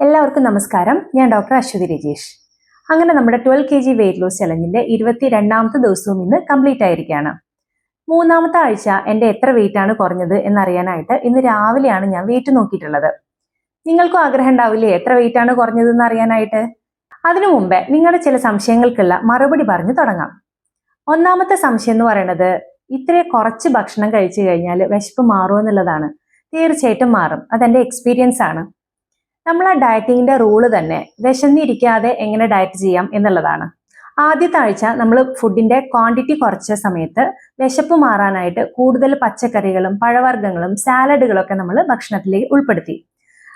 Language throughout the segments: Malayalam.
എല്ലാവർക്കും നമസ്കാരം. ഞാൻ ഡോക്ടർ അശ്വതി രജേഷ്. അങ്ങനെ നമ്മുടെ 12 kg വെയിറ്റ് ലോസ് ചലഞ്ചിന്റെ 22ാമത്തെ ദിവസവും ഇന്ന് കംപ്ലീറ്റ് ആയിരിക്കുകയാണ്. മൂന്നാമത്തെ ആഴ്ച എൻ്റെ എത്ര വെയിറ്റ് ആണ് കുറഞ്ഞത് എന്നറിയാനായിട്ട് ഇന്ന് രാവിലെയാണ് ഞാൻ വെയിറ്റ് നോക്കിയിട്ടുള്ളത്. നിങ്ങൾക്കും ആഗ്രഹം ഉണ്ടാവില്ലേ എത്ര വെയിറ്റ് ആണ് കുറഞ്ഞതെന്ന് അറിയാനായിട്ട്? അതിനു മുമ്പേ നിങ്ങളുടെ ചില സംശയങ്ങൾക്കുള്ള മറുപടി പറഞ്ഞു തുടങ്ങാം. ഒന്നാമത്തെ സംശയം എന്ന് പറയുന്നത്, ഇത്രയും കുറച്ച് ഭക്ഷണം കഴിച്ചു കഴിഞ്ഞാൽ വിശപ്പ് മാറുമോ എന്നുള്ളതാണ്. തീർച്ചയായിട്ടും മാറും. അതെന്റെ എക്സ്പീരിയൻസ് ആണ്. നമ്മൾ ആ ഡയറ്റിങ്ങിന്റെ റൂള് തന്നെ വിശന്നിരിക്കാതെ എങ്ങനെ ഡയറ്റ് ചെയ്യാം എന്നുള്ളതാണ്. ആദ്യത്തെ ആഴ്ച നമ്മൾ ഫുഡിന്റെ ക്വാണ്ടിറ്റി കുറച്ച സമയത്ത് വിശപ്പ് മാറാനായിട്ട് കൂടുതൽ പച്ചക്കറികളും പഴവർഗ്ഗങ്ങളും സാലഡുകളൊക്കെ നമ്മൾ ഭക്ഷണത്തിലേക്ക് ഉൾപ്പെടുത്തി.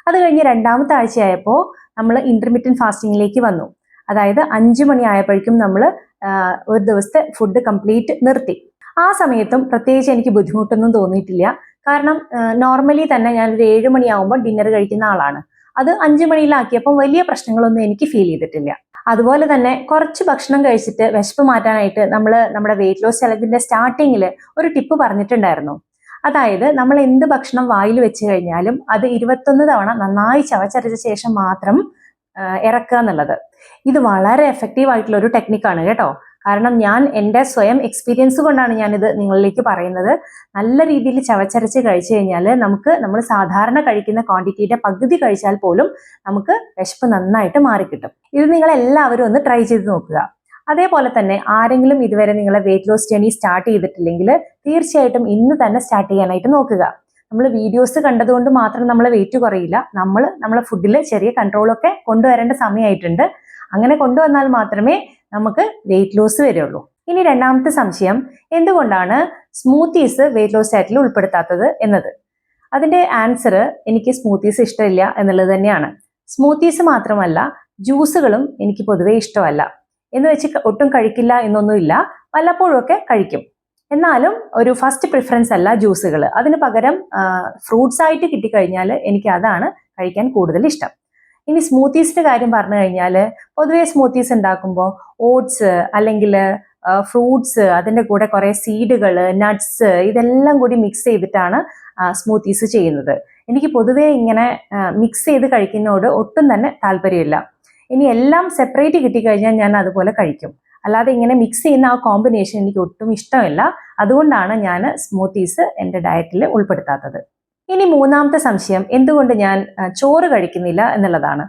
അത് കഴിഞ്ഞ് രണ്ടാമത്തെ ആഴ്ചയായപ്പോൾ നമ്മൾ ഇന്റർമീഡിയറ്റ് ഫാസ്റ്റിംഗിലേക്ക് വന്നു. അതായത് 5 മണി ആയപ്പോഴേക്കും നമ്മൾ ഒരു ദിവസത്തെ ഫുഡ് കംപ്ലീറ്റ് നിർത്തി. ആ സമയത്തും പ്രത്യേകിച്ച് എനിക്ക് ബുദ്ധിമുട്ടൊന്നും തോന്നിയിട്ടില്ല. കാരണം നോർമലി തന്നെ ഞാനൊരു 7 മണിയാവുമ്പോൾ ഡിന്നർ കഴിക്കുന്ന ആളാണ്. അത് 5 മണിയിലാക്കിയപ്പോൾ വലിയ പ്രശ്നങ്ങളൊന്നും എനിക്ക് ഫീൽ ചെയ്തിട്ടില്ല. അതുപോലെ തന്നെ കുറച്ച് ഭക്ഷണം കഴിച്ചിട്ട് വിശപ്പ് മാറ്റാനായിട്ട് നമ്മൾ നമ്മുടെ വെയിറ്റ് ലോസ് ചലഞ്ചിന്റെ സ്റ്റാർട്ടിങ്ങിൽ ഒരു ടിപ്പ് പറഞ്ഞിട്ടുണ്ടായിരുന്നു. അതായത് നമ്മൾ എന്ത് ഭക്ഷണം വായിൽ വെച്ച് കഴിഞ്ഞാലും അത് 21 തവണ നന്നായി ചവച്ചരച്ച ശേഷം മാത്രം ഇറക്കുക എന്നുള്ളത്. ഇത് വളരെ എഫക്റ്റീവ് ആയിട്ടുള്ള ഒരു ടെക്നിക്കാണ് കേട്ടോ. കാരണം ഞാൻ എൻ്റെ സ്വയം എക്സ്പീരിയൻസ് കൊണ്ടാണ് ഞാനിത് നിങ്ങളിലേക്ക് പറയുന്നത്. നല്ല രീതിയിൽ ചവച്ചരച്ച് കഴിച്ചു കഴിഞ്ഞാൽ നമ്മൾ സാധാരണ കഴിക്കുന്ന ക്വാണ്ടിറ്റിയുടെ പകുതി കഴിച്ചാൽ പോലും നമുക്ക് വിശപ്പ് നന്നായിട്ട് മാറിക്കിട്ടും. ഇത് നിങ്ങൾ എല്ലാവരും ഒന്ന് ട്രൈ ചെയ്ത് നോക്കുക. അതേപോലെ തന്നെ ആരെങ്കിലും ഇതുവരെ നിങ്ങളെ വെയിറ്റ് ലോസ് ജേർണി സ്റ്റാർട്ട് ചെയ്തിട്ടില്ലെങ്കിൽ തീർച്ചയായിട്ടും ഇന്ന് തന്നെ സ്റ്റാർട്ട് ചെയ്യാനായിട്ട് നോക്കുക. നമ്മൾ വീഡിയോസ് കണ്ടതുകൊണ്ട് മാത്രം നമ്മളെ വെയിറ്റ് കുറയില്ല. നമ്മളെ ഫുഡിൽ ചെറിയ കൺട്രോളൊക്കെ കൊണ്ടുവരേണ്ട സമയമായിട്ടുണ്ട്. അങ്ങനെ കൊണ്ടുവന്നാൽ മാത്രമേ നമുക്ക് വെയിറ്റ് ലോസ് വരുള്ളൂ. ഇനി രണ്ടാമത്തെ സംശയം, എന്തുകൊണ്ടാണ് സ്മൂത്തീസ് വെയിറ്റ് ലോസ് ഡയറ്റിൽ ഉൾപ്പെടുത്താത്തത് എന്നത്. അതിന്റെ ആൻസർ, എനിക്ക് സ്മൂത്തീസ് ഇഷ്ടമില്ല എന്നുള്ളത് തന്നെയാണ്. സ്മൂത്തീസ് മാത്രമല്ല, ജ്യൂസുകളും എനിക്ക് പൊതുവേ ഇഷ്ടമല്ല. എന്ന് വെച്ച് ഒട്ടും കഴിക്കില്ല എന്നൊന്നുമില്ല, വല്ലപ്പോഴും ഒക്കെ കഴിക്കും. എന്നാലും ഒരു ഫസ്റ്റ് പ്രിഫറൻസ് അല്ല ജ്യൂസുകൾ. അതിന് പകരം ഫ്രൂട്ട്സ് ആയിട്ട് കിട്ടിക്കഴിഞ്ഞാൽ എനിക്ക് അതാണ് കഴിക്കാൻ കൂടുതൽ ഇഷ്ടം. ഇനി സ്മൂത്തീസിന്റെ കാര്യം പറഞ്ഞു കഴിഞ്ഞാൽ, പൊതുവെ സ്മൂത്തീസ് ഉണ്ടാക്കുമ്പോൾ ഓട്സ് അല്ലെങ്കിൽ ഫ്രൂട്ട്സ്, അതിൻ്റെ കൂടെ കുറെ സീഡുകൾ, നട്ട്സ്, ഇതെല്ലാം കൂടി മിക്സ് ചെയ്തിട്ടാണ് സ്മൂത്തീസ് ചെയ്യുന്നത്. എനിക്ക് പൊതുവെ ഇങ്ങനെ മിക്സ് ചെയ്ത് കഴിക്കുന്നതോട് ഒട്ടും തന്നെ താല്പര്യമില്ല. ഇനി എല്ലാം സെപ്പറേറ്റ് കിട്ടിക്കഴിഞ്ഞാൽ ഞാൻ അതുപോലെ കഴിക്കും. അല്ലാതെ ഇങ്ങനെ മിക്സ് ചെയ്യുന്ന ആ കോമ്പിനേഷൻ എനിക്ക് ഒട്ടും ഇഷ്ടമില്ല. അതുകൊണ്ടാണ് ഞാൻ സ്മൂത്തീസ് എൻ്റെ ഡയറ്റിൽ ഉൾപ്പെടുത്താത്തത്. ഇനി മൂന്നാമത്തെ സംശയം, എന്തുകൊണ്ട് ഞാൻ ചോറ് കഴിക്കുന്നില്ല എന്നുള്ളതാണ്.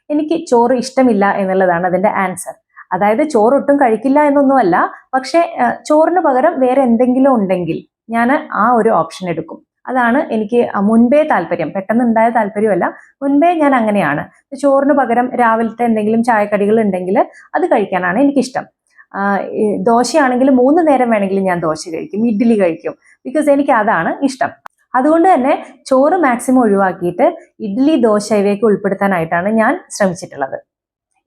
എനിക്ക് ചോറ് ഇഷ്ടമില്ല എന്നുള്ളതാണ് അതിന്റെ ആൻസർ. അതായത് ചോറ് ഒട്ടും കഴിക്കില്ല എന്നൊന്നുമല്ല, പക്ഷെ ചോറിന് പകരം വേറെ എന്തെങ്കിലും ഉണ്ടെങ്കിൽ ഞാൻ ആ ഒരു ഓപ്ഷൻ എടുക്കും. അതാണ് എനിക്ക് മുൻപേ താല്പര്യം. പെട്ടെന്ന് ഉണ്ടായ താല്പര്യമല്ല, മുൻപേ ഞാൻ അങ്ങനെയാണ്. ചോറിന് പകരം രാവിലത്തെ എന്തെങ്കിലും ചായക്കടികൾ ഉണ്ടെങ്കിൽ അത് കഴിക്കാനാണ് എനിക്കിഷ്ടം. ദോശയാണെങ്കിൽ 3 നേരം വേണമെങ്കിലും ഞാൻ ദോശ കഴിക്കും, ഇഡ്ഡലി കഴിക്കും. ബിക്കോസ് എനിക്ക് അതാണ് ഇഷ്ടം. അതുകൊണ്ട് തന്നെ ചോറ് മാക്സിമം ഒഴിവാക്കിയിട്ട് ഇഡ്ഡലി, ദോശ ഇവയൊക്കെ ഉൾപ്പെടുത്താനായിട്ടാണ് ഞാൻ ശ്രമിച്ചിട്ടുള്ളത്.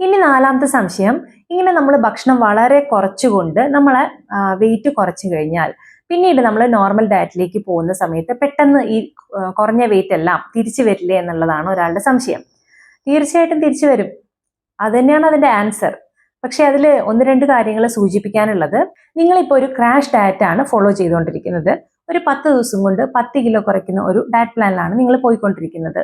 ഇനി നാലാമത്തെ സംശയം, ഇങ്ങനെ നമ്മൾ ഭക്ഷണം വളരെ കുറച്ചുകൊണ്ട് നമ്മളെ വെയിറ്റ് കുറച്ചു കഴിഞ്ഞാൽ പിന്നീട് നമ്മൾ നോർമൽ ഡയറ്റിലേക്ക് പോകുന്ന സമയത്ത് പെട്ടെന്ന് ഈ കുറഞ്ഞ വെയിറ്റ് എല്ലാം തിരിച്ചു വരില്ലേ എന്നുള്ളതാണ് ഒരാളുടെ സംശയം. തീർച്ചയായിട്ടും തിരിച്ചു വരും. അത് തന്നെയാണ് അതിന്റെ ആൻസർ. പക്ഷെ അതിൽ 1-2 കാര്യങ്ങൾ സൂചിപ്പിക്കാനുള്ളത്, നിങ്ങളിപ്പോൾ ഒരു ക്രാഷ് ഡയറ്റ് ആണ് ഫോളോ ചെയ്തുകൊണ്ടിരിക്കുന്നത്. ഒരു 10 ദിവസം കൊണ്ട് 10 കിലോ കുറയ്ക്കുന്ന ഒരു ഡയറ്റ് പ്ലാനിലാണ് നിങ്ങൾ പോയിക്കൊണ്ടിരിക്കുന്നത്.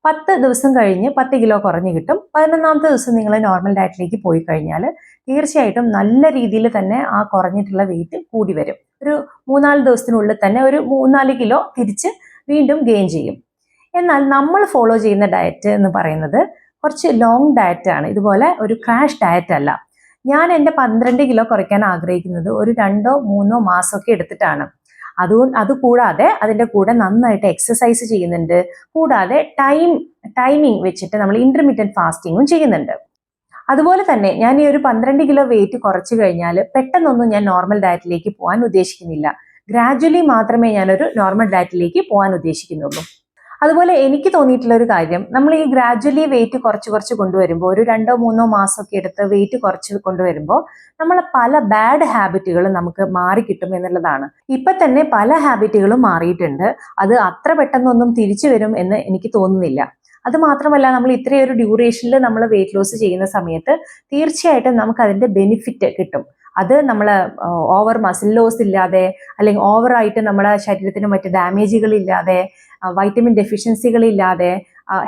10 ദിവസം കഴിഞ്ഞ് 10 കിലോ കുറഞ്ഞു കിട്ടും. 11ാമത്തെ ദിവസം നിങ്ങൾ നോർമൽ ഡയറ്റിലേക്ക് പോയി കഴിഞ്ഞാൽ തീർച്ചയായിട്ടും നല്ല രീതിയിൽ തന്നെ ആ കുറഞ്ഞിട്ടുള്ള വെയിറ്റ് കൂടി വരും. ഒരു 3-4 ദിവസത്തിനുള്ളിൽ തന്നെ ഒരു 3-4 കിലോ തിരിച്ച് വീണ്ടും ഗെയിൻ ചെയ്യും. എന്നാൽ നമ്മൾ ഫോളോ ചെയ്യുന്ന ഡയറ്റ് എന്ന് പറയുന്നത് കുറച്ച് ലോങ് ഡയറ്റ് ആണ്. ഇതുപോലെ ഒരു ക്രാഷ് ഡയറ്റ് അല്ല. ഞാൻ എൻ്റെ 12 കിലോ കുറയ്ക്കാൻ ആഗ്രഹിക്കുന്നത് ഒരു 2-3 മാസമൊക്കെ എടുത്തിട്ടാണ്. അതുകൂടാതെ അതിൻ്റെ കൂടെ നന്നായിട്ട് എക്സസൈസ് ചെയ്യുന്നുണ്ട്. കൂടാതെ ടൈമിംഗ് വെച്ചിട്ട് നമ്മൾ ഇന്റർമീഡിയറ്റ് ഫാസ്റ്റിങ്ങും ചെയ്യുന്നുണ്ട്. അതുപോലെ തന്നെ ഞാൻ ഈ ഒരു 12 കിലോ വെയിറ്റ് കുറച്ചു കഴിഞ്ഞാൽ പെട്ടെന്നൊന്നും ഞാൻ നോർമൽ ഡയറ്റിലേക്ക് പോകാൻ ഉദ്ദേശിക്കുന്നില്ല. ഗ്രാജുവലി മാത്രമേ ഞാനൊരു നോർമൽ ഡയറ്റിലേക്ക് പോകാൻ ഉദ്ദേശിക്കുന്നുള്ളൂ. അതുപോലെ എനിക്ക് തോന്നിയിട്ടുള്ള ഒരു കാര്യം, നമ്മൾ ഈ ഗ്രാജുവലി വെയിറ്റ് കുറച്ച് കൊണ്ടുവരുമ്പോൾ ഒരു 2-3 മാസമൊക്കെ എടുത്ത് വെയിറ്റ് കുറച്ച് കൊണ്ടുവരുമ്പോൾ നമ്മളെ പല ബാഡ് ഹാബിറ്റുകളും നമുക്ക് മാറിക്കിട്ടും എന്നുള്ളതാണ്. ഇപ്പൊ തന്നെ പല ഹാബിറ്റുകളും മാറിയിട്ടുണ്ട്. അത് അത്ര പെട്ടെന്നൊന്നും തിരിച്ചു വരും എന്ന് എനിക്ക് തോന്നുന്നില്ല. അത് മാത്രമല്ല, നമ്മൾ ഇത്രയൊരു ഡ്യൂറേഷനിൽ നമ്മൾ വെയിറ്റ് ലോസ് ചെയ്യുന്ന സമയത്ത് തീർച്ചയായിട്ടും നമുക്ക് അതിന്റെ ബെനിഫിറ്റ് കിട്ടും. അത് നമ്മൾ ഓവർ മസിൽ ലോസ് ഇല്ലാതെ, അല്ലെങ്കിൽ ഓവറായിട്ട് നമ്മുടെ ശരീരത്തിന് മറ്റ് ഡാമേജുകൾ ഇല്ലാതെ, വൈറ്റമിൻ ഡെഫിഷ്യൻസികൾ ഇല്ലാതെ,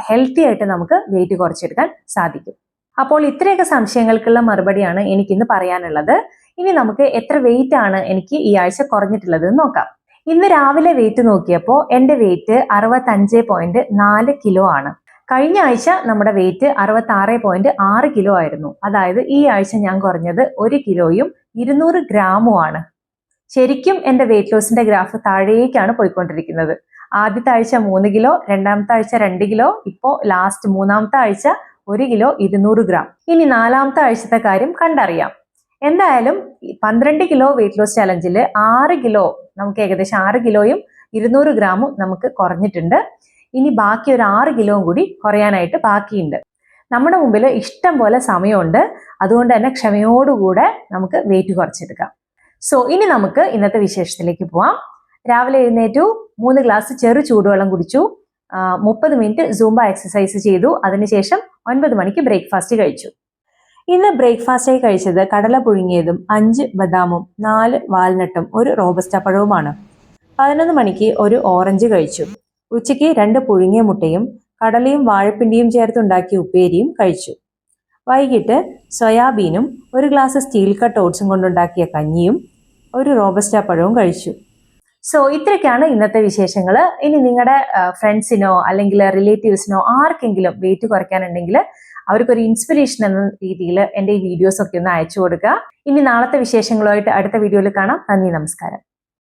ഹെൽത്തി ആയിട്ട് നമുക്ക് വെയിറ്റ് കുറച്ചെടുക്കാൻ സാധിക്കും. അപ്പോൾ ഇത്രയൊക്കെ സംശയങ്ങൾക്കുള്ള മറുപടിയാണ് എനിക്കിന്ന് പറയാനുള്ളത്. ഇനി നമുക്ക് എത്ര വെയിറ്റ് ആണ് എനിക്ക് ഈ ആഴ്ച കുറഞ്ഞിട്ടുള്ളത് എന്ന് നോക്കാം. ഇന്ന് രാവിലെ വെയിറ്റ് നോക്കിയപ്പോൾ എൻ്റെ വെയിറ്റ് 65.4 കിലോ ആണ്. കഴിഞ്ഞ ആഴ്ച നമ്മുടെ വെയിറ്റ് 66.6 കിലോ ആയിരുന്നു. അതായത് ഈ ആഴ്ച ഞാൻ കുറഞ്ഞത് 1 കിലോയും 200 ഗ്രാമുമാണ്. ശരിക്കും എൻ്റെ വെയിറ്റ് ലോസിന്റെ ഗ്രാഫ് താഴേക്കാണ് പോയിക്കൊണ്ടിരിക്കുന്നത്. ആദ്യത്തെ ആഴ്ച 3 കിലോ, രണ്ടാമത്തെ ആഴ്ച 2 കിലോ, ഇപ്പോൾ ലാസ്റ്റ് മൂന്നാമത്തെ ആഴ്ച 1 കിലോ 200 ഗ്രാം. ഇനി നാലാമത്തെ ആഴ്ചത്തെ കാര്യം കണ്ടറിയാം. എന്തായാലും 12 കിലോ വെയിറ്റ് ലോസ് ചലഞ്ചിൽ 6 കിലോ നമുക്ക് ഏകദേശം 6 കിലോയും 200 ഗ്രാമും നമുക്ക് കുറഞ്ഞിട്ടുണ്ട്. ഇനി ബാക്കി ഒരു 6 കിലോയും കൂടി കുറയാനായിട്ട് ബാക്കിയുണ്ട്. നമ്മുടെ മുമ്പിൽ ഇഷ്ടം പോലെ സമയമുണ്ട്. അതുകൊണ്ട് തന്നെ ക്ഷമയോടുകൂടെ നമുക്ക് വെയിറ്റ് കുറച്ചെടുക്കാം. സോ ഇനി നമുക്ക് ഇന്നത്തെ വിശേഷത്തിലേക്ക് പോവാം. രാവിലെ എഴുന്നേറ്റു, 3 ഗ്ലാസ് ചെറു ചൂടുവെള്ളം കുടിച്ചു, 30 മിനിറ്റ് സൂംബ എക്സസൈസ് ചെയ്തു. അതിനുശേഷം 9 മണിക്ക് ബ്രേക്ക്ഫാസ്റ്റ് കഴിച്ചു. ഇന്ന് ബ്രേക്ക്ഫാസ്റ്റായി കഴിച്ചത് കടല പുഴുങ്ങിയതും 5 ബദാമും 4 വാൽനട്ടും 1 റോബസ്റ്റ പഴവുമാണ്. 11 മണിക്ക് ഒരു ഓറഞ്ച് കഴിച്ചു. ഉച്ചയ്ക്ക് 2 പുഴുങ്ങിയ മുട്ടയും കടലയും വാഴപ്പിണ്ടിയും ചേർത്തുണ്ടാക്കിയ ഉപ്പേരിയും കഴിച്ചു. വൈകിട്ട് സോയാബീനും 1 ഗ്ലാസ് സ്റ്റീൽ കട്ട് ഓട്സും കൊണ്ടുണ്ടാക്കിയ കഞ്ഞിയും 1 റോബസ്റ്റ പഴവും കഴിച്ചു. സോ ഇത്രയൊക്കെയാണ് ഇന്നത്തെ വിശേഷങ്ങൾ. ഇനി നിങ്ങളുടെ ഫ്രണ്ട്സിനോ അല്ലെങ്കിൽ റിലേറ്റീവ്സിനോ ആർക്കെങ്കിലും വെയിറ്റ് കുറയ്ക്കാനുണ്ടെങ്കിൽ അവർക്കൊരു ഇൻസ്പിറേഷൻ എന്ന രീതിയിൽ എൻ്റെ ഈ വീഡിയോസ് ഒക്കെ ഒന്ന് അയച്ചു കൊടുക്കുക. ഇനി നാളത്തെ വിശേഷങ്ങളുമായിട്ട് അടുത്ത വീഡിയോയിൽ കാണാം. നന്ദി, നമസ്കാരം.